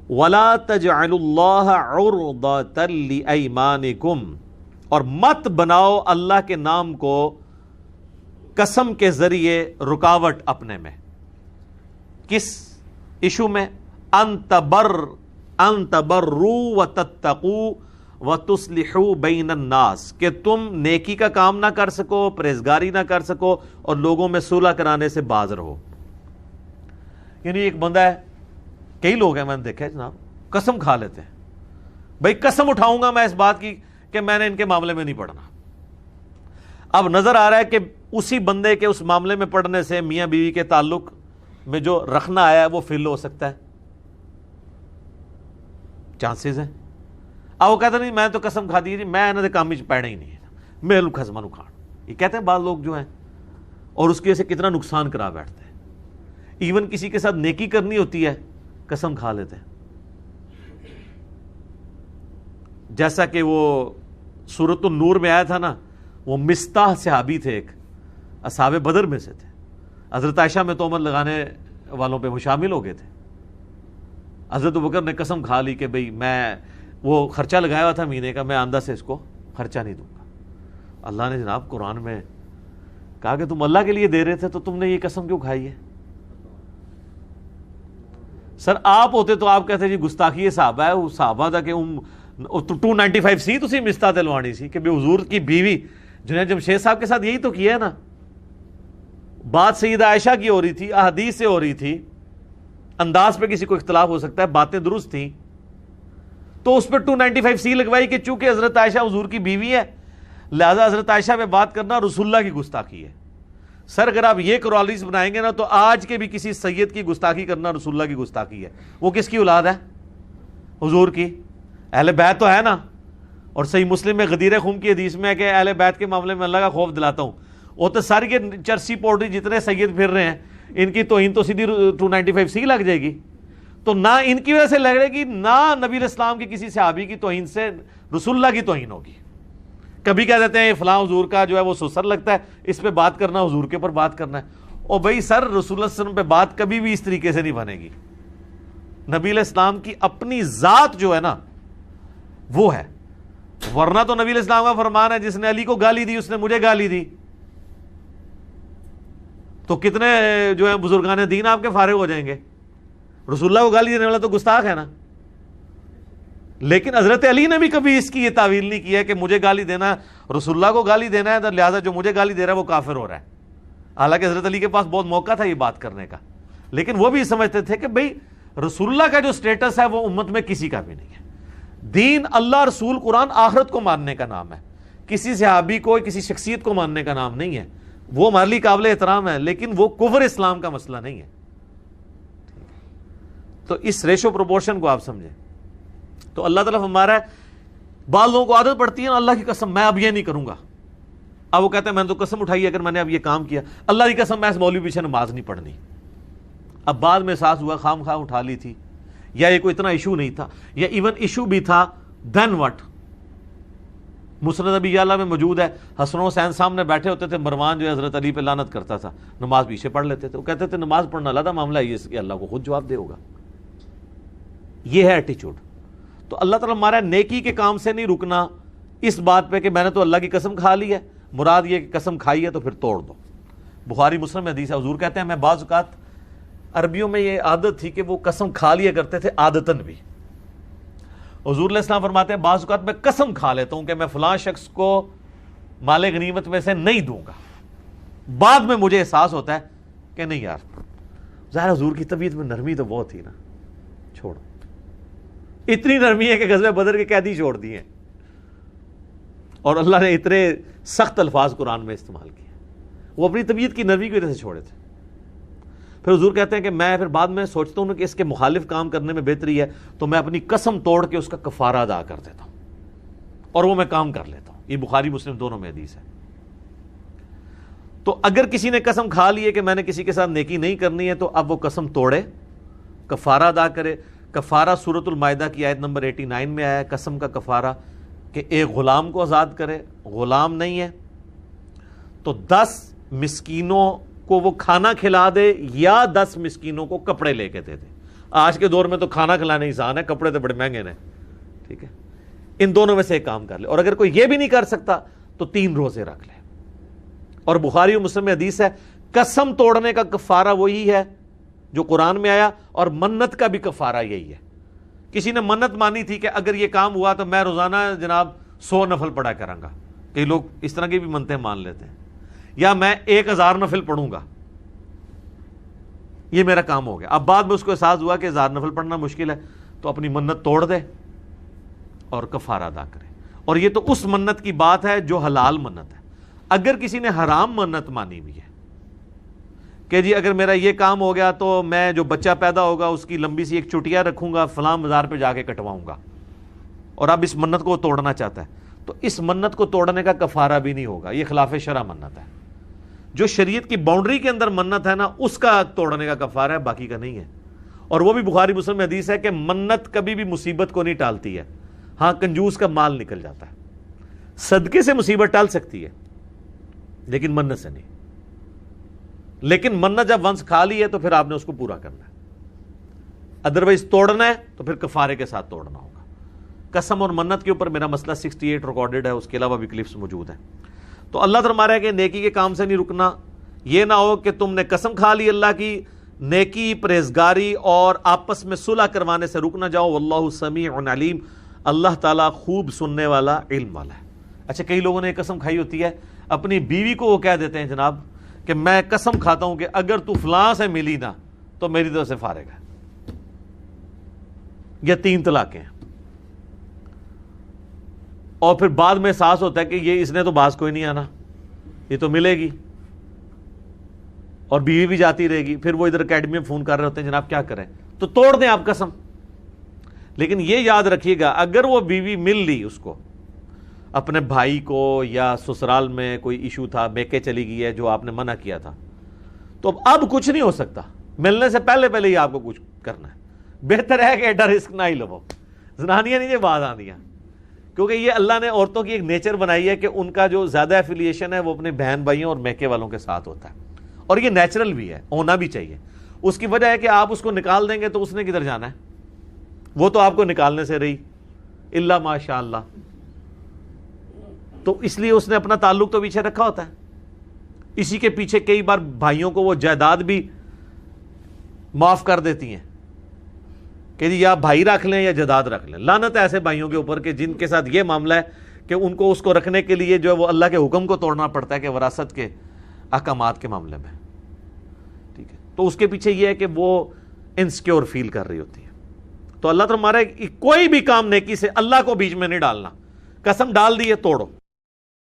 وَلَا تَجْعَلُوا اللَّهَ عُرْضَةً لِأَيْمَانِكُمْ، اور مت بناؤ اللہ کے نام کو قسم کے ذریعے رکاوٹ اپنے میں. کس ایشو میں؟ ان تبروا وتتقوا وتصلحوا بین الناس، کہ تم نیکی کا کام نہ کر سکو، پرہیزگاری نہ کر سکو، اور لوگوں میں صلح کرانے سے باز رہو. یعنی ایک بندہ ہے، کئی لوگ ہیں میں نے دیکھا ہے جناب، قسم کھا لیتے ہیں، بھائی قسم اٹھاؤں گا میں اس بات کی کہ میں نے ان کے معاملے میں نہیں پڑھنا. اب نظر آ رہا ہے کہ اسی بندے کے اس معاملے میں پڑھنے سے میاں بیوی کے تعلق میں جو رکھنا آیا ہے وہ فیل ہو سکتا ہے، چانسز ہیں. اب وہ کہتے نہیں میں تو قسم کھا دی جی، میں انہوں نے کام پڑھنا ہی نہیں ہے، میں خزمہ نو کھان. یہ کہتے ہیں بعض لوگ جو ہیں، اور اس کی وجہ سے کتنا نقصان کرا بیٹھتے ہیں. ایون کسی کے ساتھ نیکی کرنی ہوتی ہے قسم کھا لیتے ہیں. جیسا کہ وہ سورۃ النور میں آیا تھا نا، وہ مستاح صحابی تھے، ایک اصحاب بدر میں سے تھے، حضرت عائشہ میں تہمت لگانے والوں پہ وہ شامل ہو گئے تھے. حضرت ابوبکر نے قسم کھا لی کہ بھئی میں وہ خرچہ لگایا ہوا تھا مہینے کا، میں آندہ سے اس کو خرچہ نہیں دوں گا. اللہ نے جناب قرآن میں کہا کہ تم اللہ کے لیے دے رہے تھے تو تم نے یہ قسم کیوں کھائی ہے؟ سر آپ ہوتے تو آپ کہتے جی گستاخی صحابہ ہے، وہ صحابہ تھا کہ 295 سی تسی مستا دلوانی سی کہ بے حضور کی بیوی جنید جمشید صاحب کے ساتھ یہی تو کیا ہے نا. بات سیدہ عائشہ کی ہو رہی تھی، احادیث سے ہو رہی تھی، انداز پہ کسی کو اختلاف ہو سکتا ہے، باتیں درست تھیں، تو اس پہ 295 سی لگوائی کہ چونکہ حضرت عائشہ حضور کی بیوی ہے لہذا حضرت عائشہ پہ بات کرنا رسول اللہ کی گستاخی ہے. سر اگر آپ یہ کرالس بنائیں گے نا تو آج کے بھی کسی سید کی گستاخی کرنا رسول اللہ کی گستاخی ہے. وہ کس کی اولاد ہے؟ حضور کی. اہل بیت تو ہے نا. اور صحیح مسلم میں غدیر خون کی حدیث میں ہے کہ اہل بیت کے معاملے میں اللہ کا خوف دلاتا ہوں. وہ تو ساری کے چرسی پوٹری جتنے سید پھر رہے ہیں ان کی توہین تو سیدھی 295 سی لگ جائے گی. تو نہ ان کی وجہ سے لگے گی، نہ نبی علیہ السلام کی کسی صحابی کی توہین سے رسول اللہ کی توہین ہوگی. کبھی کہہ دیتے ہیں فلاں حضور کا جو ہے وہ سسر لگتا ہے، اس پہ بات کرنا حضور کے اوپر بات کرنا ہے. اور بھائی سر رسول اللہ صلی اللہ علیہ وسلم پہ بات کبھی بھی اس طریقے سے نہیں بنے گی. نبی علیہ السلام کی اپنی ذات جو ہے نا وہ ہے، ورنہ تو نبی علیہ السلام کا فرمان ہے جس نے علی کو گالی دی اس نے مجھے گالی دی. تو کتنے جو ہیں بزرگان دین آپ کے فارغ ہو جائیں گے. رسول اللہ کو گالی دینے والا تو گستاخ ہے نا. لیکن حضرت علی نے بھی کبھی اس کی یہ تعویل نہیں کی ہے کہ مجھے گالی دینا، رسول اللہ کو گالی دینا ہے تو لہٰذا جو مجھے گالی دے رہا ہے وہ کافر ہو رہا ہے. حالانکہ حضرت علی کے پاس بہت موقع تھا یہ بات کرنے کا، لیکن وہ بھی سمجھتے تھے کہ بھئی رسول اللہ کا جو سٹیٹس ہے وہ امت میں کسی کا بھی نہیں ہے. دین اللہ، رسول، قرآن، آخرت کو ماننے کا نام ہے، کسی صحابی کو کسی شخصیت کو ماننے کا نام نہیں ہے. وہ ہمارے لیے قابل احترام ہے لیکن وہ کفر اسلام کا مسئلہ نہیں ہے. تو اس ریشو پروپورشن کو آپ سمجھیں. تو اللہ تعالیٰ ہمارا بعض لوگوں کو عادت پڑتی ہے نا اللہ کی قسم میں اب یہ نہیں کروں گا. اب وہ کہتے ہیں میں نے تو قسم اٹھائی ہے اگر میں نے اب یہ کام کیا، اللہ کی قسم میں اس مولوی پیچھے نماز نہیں پڑھنی. اب بعد میں احساس ہوا خام خواہ اٹھا لی تھی، یا یہ کوئی اتنا ایشو نہیں تھا، یا ایون ایشو بھی تھا، دین وٹ. مسند ابی یعلا میں موجود ہے، حسن و حسین سامنے بیٹھے ہوتے تھے، مروان جو ہے حضرت علی پہ لعنت کرتا تھا، نماز پیچھے پڑھ لیتے تھے. وہ کہتے تھے نماز پڑھنا علیحدہ معاملہ ہے، یہ اللہ کو خود جواب دے ہوگا. یہ ہے ایٹیچیوڈ. تو اللہ تعالیٰ ہمارا نیکی کے کام سے نہیں رکنا اس بات پہ کہ میں نے تو اللہ کی قسم کھا لی ہے. مراد یہ کہ قسم کھائی ہے تو پھر توڑ دو. بخاری مسلم میں حدیث ہے، حضور کہتے ہیں میں بعض اوقات عربیوں میں یہ عادت تھی کہ وہ قسم کھا لیا کرتے تھے عادتاً بھی. حضور علیہ السلام فرماتے ہیں بعض اوقات میں قسم کھا لیتا ہوں کہ میں فلاں شخص کو مال غنیمت میں سے نہیں دوں گا، بعد میں مجھے احساس ہوتا ہے کہ نہیں یار ظاہر حضور کی طبیعت میں نرمی تو بہت تھی نا، چھوڑو. اتنی نرمی ہے کہ غزوہ بدر کے قیدی چھوڑ دیے اور اللہ نے اتنے سخت الفاظ قرآن میں استعمال کیے. وہ اپنی طبیعت کی نرمی کی وجہ سے چھوڑے تھے. پھر حضور کہتے ہیں کہ میں پھر بعد میں سوچتا ہوں کہ اس کے مخالف کام کرنے میں بہتری ہے تو میں اپنی قسم توڑ کے اس کا کفارہ ادا کر دیتا ہوں اور وہ میں کام کر لیتا ہوں. یہ بخاری مسلم دونوں میں حدیث ہے. تو اگر کسی نے قسم کھا لی ہے کہ میں نے کسی کے ساتھ نیکی نہیں کرنی ہے تو اب وہ قسم توڑے، کفارہ ادا کرے. کفارہ سورۃ المائدہ کی آیت نمبر 89 میں آیا ہے قسم کا کفارہ کہ ایک غلام کو آزاد کرے. غلام نہیں ہے تو 10 مسکینوں کو وہ کھانا کھلا دے یا 10 مسکینوں کو کپڑے لے کے دے دے. آج کے دور میں تو کھانا کھلانا آسان ہے، کپڑے تو بڑے مہنگے ہیں، ٹھیک ہے؟ ان دونوں میں سے ایک کام کر لے، اور اگر کوئی یہ بھی نہیں کر سکتا تو 3 روزے رکھ لے۔ اور بخاری و مسلم میں حدیث ہے قسم توڑنے کا کفارہ وہی ہے جو قرآن میں آیا، اور منت کا بھی کفارہ یہی ہے۔ کسی نے منت مانی تھی کہ اگر یہ کام ہوا تو میں روزانہ جناب 100 نفل پڑھا کروں گا، کئی لوگ اس طرح کی بھی منتیں مان لیتے ہیں، یا میں 1000 نفل پڑھوں گا، یہ میرا کام ہو گیا۔ اب بعد میں اس کو احساس ہوا کہ 1000 نفل پڑھنا مشکل ہے، تو اپنی منت توڑ دے اور کفارہ ادا کرے۔ اور یہ تو اس منت کی بات ہے جو حلال منت ہے۔ اگر کسی نے حرام منت مانی ہوئی ہے کہ جی اگر میرا یہ کام ہو گیا تو میں جو بچہ پیدا ہوگا اس کی لمبی سی ایک چٹیا رکھوں گا، فلاں مزار پہ جا کے کٹواؤں گا، اور اب اس منت کو توڑنا چاہتا ہے، تو اس منت کو توڑنے کا کفارہ بھی نہیں ہوگا، یہ خلاف شرع منت ہے۔ جو شریعت کی باؤنڈری کے اندر منت ہے نا، اس کا توڑنے کا کفارہ ہے، باقی کا نہیں ہے۔ اور وہ بھی بخاری مسلم میں حدیث ہے کہ منت کبھی بھی مصیبت کو نہیں ٹالتی ہے، ہاں کنجوس کا مال نکل جاتا ہے۔ صدقے سے مصیبت ٹال سکتی ہے لیکن منت سے نہیں۔ لیکن منت جب ونس کھا لی ہے تو پھر آپ نے اس کو پورا کرنا ہے، ادروائز توڑنا ہے تو پھر کفارے کے ساتھ توڑنا ہوگا۔ قسم اور منت کے اوپر میرا مسئلہ 68 ریکارڈڈ ہے، اس کے علاوہ بھی کلپس موجود ہیں۔ تو اللہ فرما رہا ہے کہ نیکی کے کام سے نہیں رکنا، یہ نہ ہو کہ تم نے قسم کھا لی اللہ کی، نیکی، پرہیزگاری اور آپس میں صلح کروانے سے رک نہ جاؤ۔ واللہ سمیع علیم، اللہ تعالیٰ خوب سننے والا، علم والا ہے۔ اچھا، کئی لوگوں نے قسم کھائی ہوتی ہے، اپنی بیوی کو وہ کہہ دیتے ہیں جناب کہ میں قسم کھاتا ہوں کہ اگر تو فلاں سے ملی نا تو میری طرف سے فارغ ہے، یہ 3 طلاقیں ہیں۔ اور پھر بعد میں احساس ہوتا ہے کہ یہ اس نے تو باز کوئی نہیں آنا، یہ تو ملے گی، اور بیوی بھی جاتی رہے گی۔ پھر وہ ادھر اکیڈمی میں فون کر رہے ہوتے ہیں جناب کیا کریں، تو توڑ دیں آپ قسم۔ لیکن یہ یاد رکھیے گا اگر وہ بیوی مل لی اس کو، اپنے بھائی کو، یا سسرال میں کوئی ایشو تھا، میکے چلی گئی ہے جو آپ نے منع کیا تھا، تو اب کچھ نہیں ہو سکتا، ملنے سے پہلے پہلے ہی آپ کو کچھ کرنا ہے۔ بہتر ہے کہ ایڈا رسک نہ ہی لو، زنانیاں نہیں یہ بات آندیاں، کیونکہ یہ اللہ نے عورتوں کی ایک نیچر بنائی ہے کہ ان کا جو زیادہ ایفیلیشن ہے وہ اپنے بہن بھائیوں اور میکے والوں کے ساتھ ہوتا ہے، اور یہ نیچرل بھی ہے، ہونا بھی چاہیے۔ اس کی وجہ ہے کہ آپ اس کو نکال دیں گے تو اس نے کدھر جانا ہے، وہ تو آپ کو نکالنے سے رہی، الا ماشاء اللہ، تو اس لیے اس نے اپنا تعلق تو پیچھے رکھا ہوتا ہے۔ اسی کے پیچھے کئی بار بھائیوں کو وہ جائیداد بھی معاف کر دیتی ہیں کہ جی یا بھائی رکھ لیں یا جائیداد رکھ لیں۔ لعنت ہے ایسے بھائیوں کے اوپر کہ جن کے ساتھ یہ معاملہ ہے کہ ان کو اس کو رکھنے کے لیے جو ہے وہ اللہ کے حکم کو توڑنا پڑتا ہے کہ وراثت کے احکامات کے معاملے میں، ٹھیک ہے؟ تو اس کے پیچھے یہ ہے کہ وہ انسیکیور فیل کر رہی ہوتی ہے۔ تو اللہ تعالیٰ ہمارا کوئی بھی کام نیکی سے اللہ کو بیچ میں نہیں ڈالنا، قسم ڈال دی ہے توڑو۔